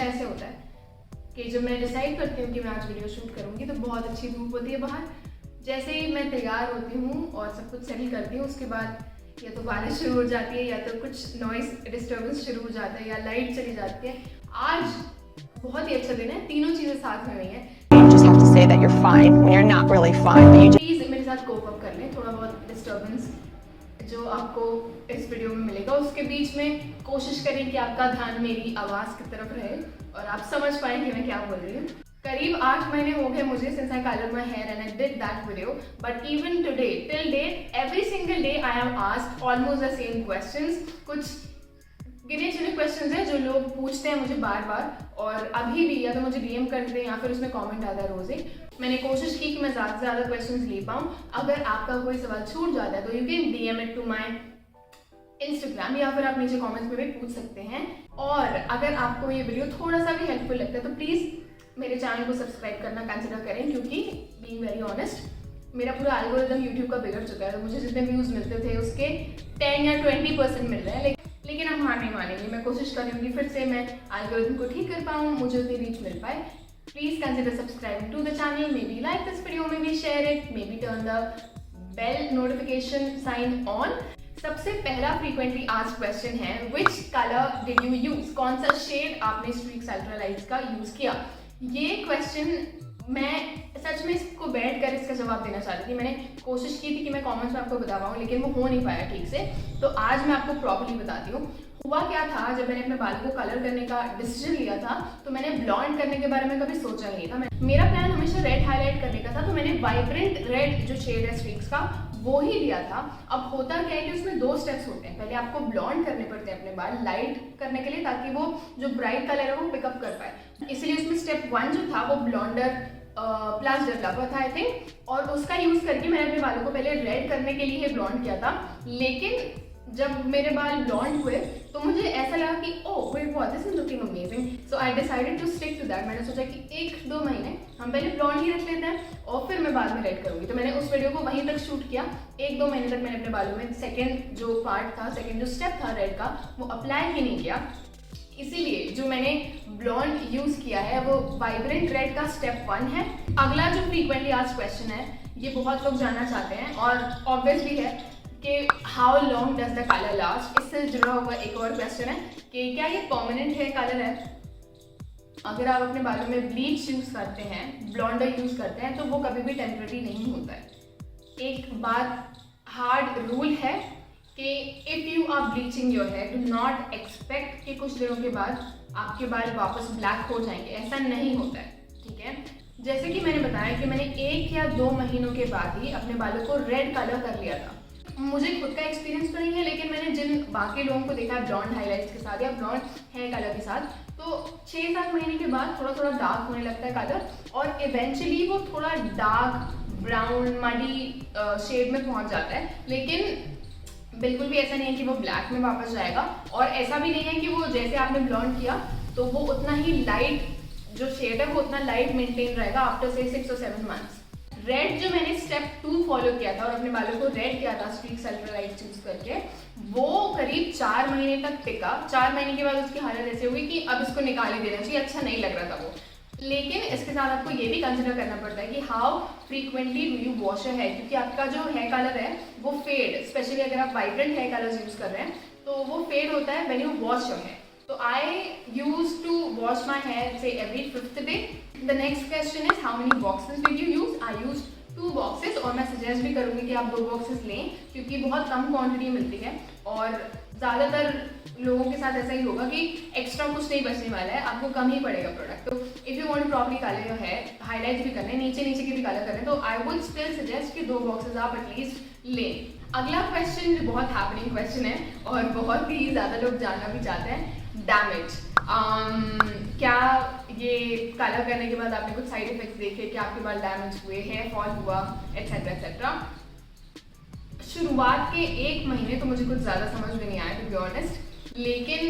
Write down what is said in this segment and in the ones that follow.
हमेशा ऐसे होता है कि जब मैं डिसाइड करती हूँ कि मैं आज वीडियो शूट करूँगी तो बहुत अच्छी धूप होती है बाहर। जैसे ही मैं तैयार होती हूँ और सब कुछ सेटल करती हूँ, उसके बाद या तो बारिश शुरू हो जाती है या तो कुछ नॉइस डिस्टर्बेंस शुरू हो जाता है या लाइट चली जाती है। आज बहुत ही अच्छा दिन है, तीनों चीज़ें साथ में हुई हैं। just have to say that you're fine when you're not really fine, but you just please मेरे साथ कोप अप कर लें। थोड़ा बहुत डिस्टर्बेंस जो आपको इस वीडियो में मिलेगा, उसके बीच में कोशिश करें कि आपका ध्यान मेरी आवाज़ की तरफ रहे और आप समझ पाएं कि मैं क्या बोल रही हूँ। करीब 8 महीने हो गए मुझे since I colored my hair and I did that video, but even today till date every single day I am asked almost the same questions। कुछ गिने चुने क्वेश्चंस हैं जो लोग पूछते हैं मुझे बार बार, और अभी भी या तो मुझे डीएम करते हैं या फिर उसमें कमेंट आता है रोज़ ही। मैंने कोशिश की कि मैं ज़्यादा से ज़्यादा क्वेश्चंस ले पाऊँ। अगर आपका कोई सवाल छूट जाता है तो you can DM it to my Instagram या फिर आप नीचे कमेंट्स में भी पूछ सकते हैं। और अगर आपको ये वीडियो थोड़ा सा भी हेल्पफुल लगता है तो प्लीज़ मेरे चैनल को सब्सक्राइब करना कंसिडर करें, क्योंकि बीइंग वेरी ऑनेस्ट मेरा पूरा एल्गोरिथम यूट्यूब का बिगड़ चुका है। तो मुझे जितने व्यूज़ मिलते थे उसके 10 या 20% मिल रहे हैं, लेकिन हम हार नहीं मानेंगे। मैं कोशिश करूँगी फिर से मैं एल्गोरिथम को ठीक कर पाऊँ, मुझे उतनी रीच मिल पाए। Please consider subscribing to the channel, maybe like this video, maybe share it, maybe turn the bell notification sign on. सबसे पहला फ्रीक्वेंटली आस्क्ड क्वेश्चन है, which colour did you use? कौन सा shade आपने streaks अल्ट्रालाइट्स का use किया? ये question मैं सच में इसको बैठ कर इसका जवाब देना चाहती थी। मैंने कोशिश की थी कि मैं कमेंट्स में आपको बता पाऊँ, लेकिन वो हो नहीं पाया ठीक से। तो आज मैं आपको प्रॉपर्ली बताती हूँ। हुआ क्या था, जब मैंने अपने बालों को कलर करने का डिसीजन लिया था तो मैंने ब्लॉन्ड करने के बारे में कभी सोचा नहीं था। मेरा प्लान हमेशा रेड हाईलाइट करने का था, तो मैंने वाइब्रेंट रेड जो शेड है स्ट्रीक्स का वो ही लिया था। अब होता क्या है कि उसमें 2 स्टेप्स होते हैं। पहले आपको ब्लॉन्ड करने पड़ते हैं अपने बाल लाइट करने के लिए, ताकि वो जो ब्राइट कलर है वो पिकअप कर पाए। इसलिए उसमें स्टेप 1 जो था वो ब्लॉन्डर प्लस डेवलपर था आई थिंक, और उसका यूज करके मैंने अपने बालों को पहले रेड करने के लिए ब्लॉन्ड किया था। लेकिन जब मेरे बाल ब्लॉन्ड हुए तो मुझे ऐसा लगा कि oh wait what, this is looking amazing, so I decided to stick to that. मैंने सोचा कि 1-2 महीने हम पहले ब्लॉन्ड ही रख लेते हैं और फिर मैं बाद में रेड करूंगी। तो मैंने उस वीडियो को वहीं तक शूट किया। 1-2 महीने तक मैंने अपने बालों में सेकेंड जो पार्ट था, सेकेंड जो स्टेप था रेड का, वो अप्लाई ही नहीं किया। इसीलिए जो मैंने ब्लॉन्ड यूज किया है वो वाइब्रेंट रेड का स्टेप 1 है। अगला जो फ्रीक्वेंटली आस्क्ड क्वेश्चन है, ये बहुत लोग जानना चाहते हैं और ऑब्वियसली है कि how long does the colour last. इससे जुड़ा हुआ एक और क्वेश्चन है कि क्या ये परमानेंट हेयर कलर है? अगर आप अपने बालों में ब्लीच यूज करते हैं, ब्लॉन्डर यूज करते हैं, तो वो कभी भी टेम्परेरी नहीं होता है। एक बात हार्ड रूल है कि if you are bleaching your hair, do not expect कि कुछ दिनों के बाद आपके बाल वापस ब्लैक हो जाएंगे। ऐसा नहीं होता है, ठीक है। जैसे कि मैंने बताया कि मैंने 1 या 2 महीनों के बाद ही अपने बालों को रेड कलर कर लिया था। मुझे खुद का एक्सपीरियंस तो नहीं है, लेकिन मैंने जिन बाकी लोगों को देखा ब्लॉन्ड हाईलाइट्स के साथ या ब्लॉन्ड हेयर कलर के साथ, तो 6-7 महीने के बाद थोड़ा थोड़ा डार्क होने लगता है कलर, और इवेंचुअली वो थोड़ा डार्क ब्राउन मडी शेड में पहुंच जाता है। लेकिन बिल्कुल भी ऐसा नहीं है कि वो ब्लैक में वापस जाएगा, और ऐसा भी नहीं है कि वो जैसे आपने ब्लॉन्ड किया तो वो उतना ही लाइट जो शेड है वो उतना लाइट मेंटेन रहेगा आफ्टर से 6 और 7 मंथ्स। रेड जो मैंने स्टेप 2 फॉलो किया था और अपने बालों को रेड किया था स्ट्रीक्स अल्ट्रालाइट्स यूज करके, वो करीब 4 महीने तक टिका। 4 महीने के बाद उसकी हालत ऐसे हुई कि अब इसको निकाल ही देना चाहिए, अच्छा नहीं लग रहा था वो। लेकिन इसके साथ आपको ये भी कंसिडर करना पड़ता है कि how frequently do you wash your hair, क्योंकि आपका जो हेयर कलर है वो फेड, स्पेशली अगर आप वाइब्रेंट हेयर कलर्स यूज कर रहे हैं तो वो फेड होता है when you wash your hair. तो I use to wash my hair से every 5th day. The next question is how many boxes did you use? I use 2 boxes, और मैं सजेस्ट भी करूंगी कि आप 2 बॉक्सेस लें, क्योंकि बहुत कम क्वांटिटी मिलती है और ज़्यादातर लोगों के साथ ऐसा ही होगा कि एक्स्ट्रा कुछ नहीं बचने वाला है, आपको कम ही पड़ेगा प्रोडक्ट। तो if you want to properly colour your hair, highlight भी करने, नीचे नीचे के भी कलर करने, तो आई वुड स्टिल सजेस्ट कि 2 बॉक्सेस आप एटलीस्ट लें। अगला क्वेश्चन जो बहुत हैपनिंग क्वेश्चन है और बहुत ही ज़्यादा लोग जानना भी चाहते हैं, डैमेज। क्या ये कलर करने के बाद आपने कुछ साइड इफेक्ट्स देखे कि आपके बाल डैमेज हुए, हेयर फॉल हुआ, एट्सेट्रा एट्सेट्रा? शुरुआत के 1 महीने तो मुझे कुछ ज़्यादा समझ में नहीं आया टू बी ऑनेस्ट, लेकिन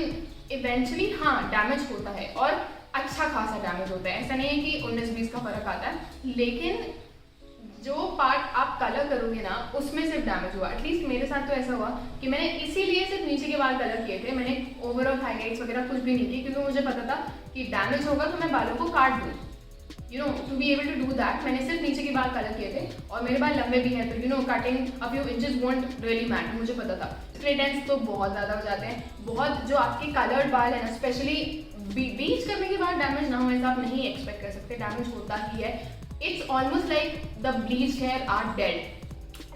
इवेंचुअली हाँ डैमेज होता है और अच्छा खासा डैमेज होता है। ऐसा नहीं है कि 19-20 का फर्क आता है, लेकिन जो पार्ट आप कलर करोगे ना उसमें सिर्फ डैमेज हुआ। एटलीस्ट मेरे साथ तो ऐसा हुआ कि मैंने इसीलिए सिर्फ नीचे के बाल कलर किए थे, मैंने ओवरऑल हाईलाइट्स वगैरह कुछ भी नहीं किए, क्योंकि मुझे पता था कि डैमेज होगा तो मैं बालों को काट दूँ, you know, to be able to do that. मैंने सिर्फ नीचे के बाल कलर किए थे और मेरे बाल लंबे भी हैं, तो you know cutting a few inches won't really matter, मुझे पता था। स्प्लिट एंड्स तो बहुत ज़्यादा हो जाते हैं, बहुत जो आपके कलर्ड बाल है ना, स्पेशली ब्लीच करने के बाद डैमेज ना हो ऐसा आप नहीं एक्सपेक्ट कर सकते, डैमेज होता ही है। It's almost like the bleach hair are dead,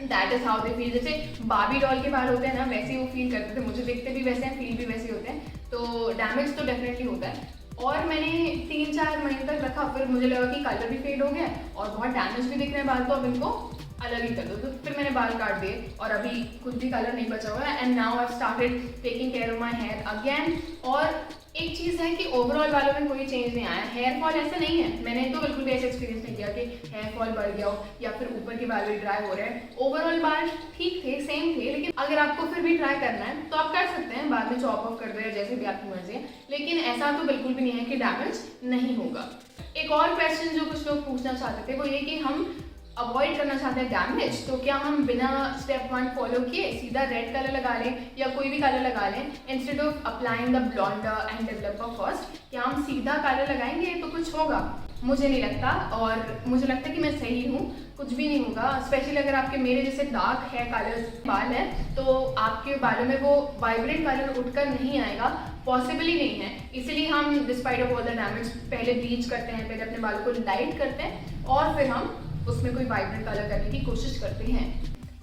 that is how they feel. जैसे बार्बी डॉल के बाल होते हैं ना, वैसे ही वो फील करते थे, मुझे दिखते भी वैसे हैं, फील भी वैसे होते हैं, तो डैमेज तो डेफिनेटली होता है। और मैंने 3-4 महीने तक रखा, फिर मुझे लगा कि कलर भी फेड हो गया और बहुत डैमेज भी दिख रहे हैं बाल, तो अब इनको अलग ही कर दो, तो फिर मैंने बाल काट दिए और अभी कुछ भी कलर नहीं बचा हुआ है। And now I started taking care of my here again. और एक चीज़ है कि ओवरऑल बालों में कोई चेंज नहीं आया, हेयर फॉल ऐसा नहीं है, मैंने तो बिल्कुल भी ऐसा एक्सपीरियंस नहीं किया कि हेयर फॉल बढ़ गया हो या फिर ऊपर के बाल भी ड्राई हो रहे हैं। ओवरऑल बाल ठीक थे, सेम थे, लेकिन अगर आपको फिर भी ट्राई करना है तो आप कर सकते हैं, बाद में चॉप ऑफ कर दो या जैसे भी आपकी मर्जी है, लेकिन ऐसा तो बिल्कुल भी नहीं है कि डैमेज नहीं होगा। एक और क्वेश्चन जो कुछ लोग पूछना चाहते थे वो ये कि हम अवॉइड करना चाहते हैं डैमेज, तो क्या हम बिना स्टेप 1 फॉलो किए सीधा रेड कलर लगा लें या कोई भी कलर लगा लें, instead of applying the blonder and developer first, क्या हम सीधा कलर लगाएंगे तो कुछ होगा? मुझे नहीं लगता, और मुझे लगता है कि मैं सही हूँ, कुछ भी नहीं होगा। स्पेशली अगर आपके मेरे जैसे डार्क है कलर बाल है तो आपके बालों में वो वाइब्रेंट कलर उठकर नहीं आएगा, पॉसिबल ही नहीं है। इसीलिए हम despite of all the damage पहले ब्लीच करते हैं, पहले अपने बालों को लाइट करते हैं और फिर हम उसमें कोई वाइब्रेंट कलर करने की कोशिश करते हैं।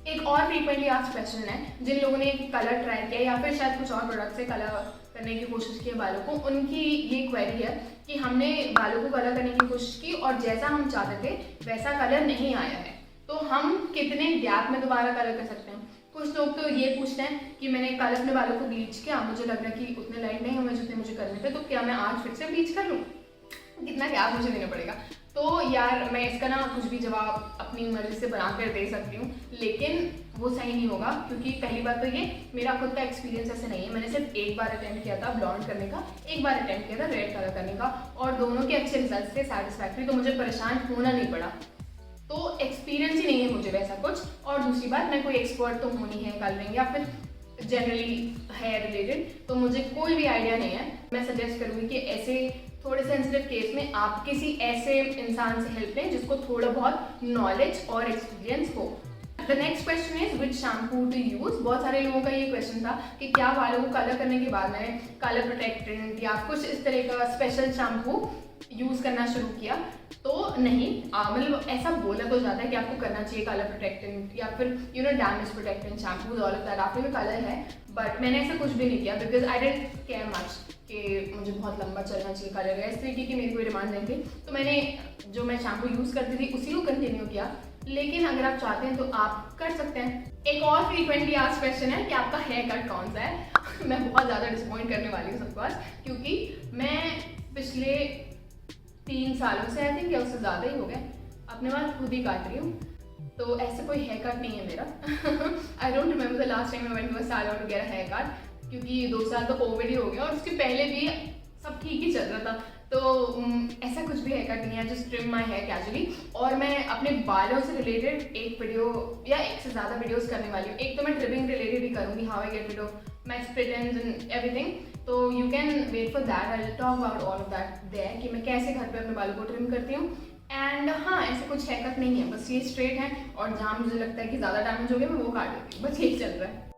एक और फ्रीक्वेंटली आस्क्ड क्वेश्चन है, जिन लोगों ने कलर ट्राई किया या फिर शायद कुछ और प्रोडक्ट से कलर करने की कोशिश की है बालों को, उनकी ये क्वेरी है कि हमने बालों को कलर करने की कोशिश की और जैसा हम चाहते थे वैसा कलर नहीं आया है, तो हम कितने गैप में दोबारा कलर कर सकते हैं? कुछ लोग तो ये पूछते हैं कि मैंने कल अपने बालों को ब्लीच किया, मुझे लग रहा है कि उतने लाइट नहीं हुए जितने मुझे करने थे, तो क्या मैं आज फिर से ब्लीच कर लूँ? कितना गैप मुझे देना पड़ेगा? तो यार मैं इसका ना कुछ भी जवाब अपनी मर्जी से बना कर दे सकती हूँ, लेकिन वो सही नहीं होगा, क्योंकि पहली बात तो ये मेरा खुद का एक्सपीरियंस ऐसे नहीं है। मैंने सिर्फ एक बार अटेम्प्ट किया था ब्लॉन्ड करने का, एक बार अटेम्प्ट किया था रेड कलर करने का, और दोनों के अच्छे रिजल्ट थे, सेटिस्फैक्ट्री, तो मुझे परेशान होना नहीं पड़ा। तो एक्सपीरियंस ही नहीं है मुझे वैसा कुछ। और दूसरी बात, मैं कोई एक्सपर्ट तो होनी है कलरिंग या फिर जनरली हेयर रिलेटेड, तो मुझे कोई भी आइडिया नहीं है। मैं सजेस्ट करूँगी कि ऐसे थोड़े सेंसिटिव केस में आप किसी ऐसे इंसान से हेल्प लें जिसको थोड़ा बहुत नॉलेज और एक्सपीरियंस हो। The next question is which shampoo to use. बहुत सारे लोगों का ये क्वेश्चन था कि क्या बालों को कलर करने के बाद मैंने कलर प्रोटेक्टेंट या कुछ इस तरह का स्पेशल शैम्पू यूज़ करना शुरू किया, तो नहीं, मतलब ऐसा बोला तो जाता है कि आपको करना चाहिए कलर प्रोटेक्टेंट या फिर you know damage protectant shampoo all of that, आपके भी कलर है, बट मैंने ऐसा कुछ भी नहीं किया because I didn't care much कि मुझे बहुत लंबा चलना चाहिए कलर है, इस तरीके की मेरी कोई डिमांड नहीं थी। तो मैंने जो मैं शैम्पू यूज़ करती थी उसी को कंटिन्यू किया, लेकिन अगर आप चाहते हैं तो आप कर सकते हैं। एक और फ्रीक्वेंटली आस्क्ड क्वेश्चन है कि आपका हेयर कट कौन सा है। मैं बहुत ज़्यादा डिसअपॉइंट करने वाली हूँ सबके पास, क्योंकि मैं पिछले 3 सालों से आई थिंक या उससे ज़्यादा ही हो गए अपने बाल खुद ही काट रही हूँ, तो ऐसे कोई हेयर कट नहीं है मेरा। I don't remember the last time I went to a salon to get a hair cut, क्योंकि 2 साल तो कोविड ही हो गया और उसके पहले भी सब ठीक ही चल रहा था, तो ऐसा कुछ भी हेयर कट नहीं है, just trim my hair casually. और मैं अपने बालों से रिलेटेड एक वीडियो या एक से ज़्यादा वीडियोस करने वाली हूँ। एक तो मैं ट्रिमिंग रिलेटेड ही करूँगी, how I get rid of my split ends and everything, तो you can wait for that, I will talk about all of that there कि मैं कैसे घर पे अपने बालों को ट्रिम करती हूँ। एंड हाँ, ऐसे कुछ हेयर कट नहीं है, बस ये स्ट्रेट है और जहाँ मुझे लगता है कि ज़्यादा डैमेज हो गया मैं वो काट देती हूँ, बस यही चल रहा है।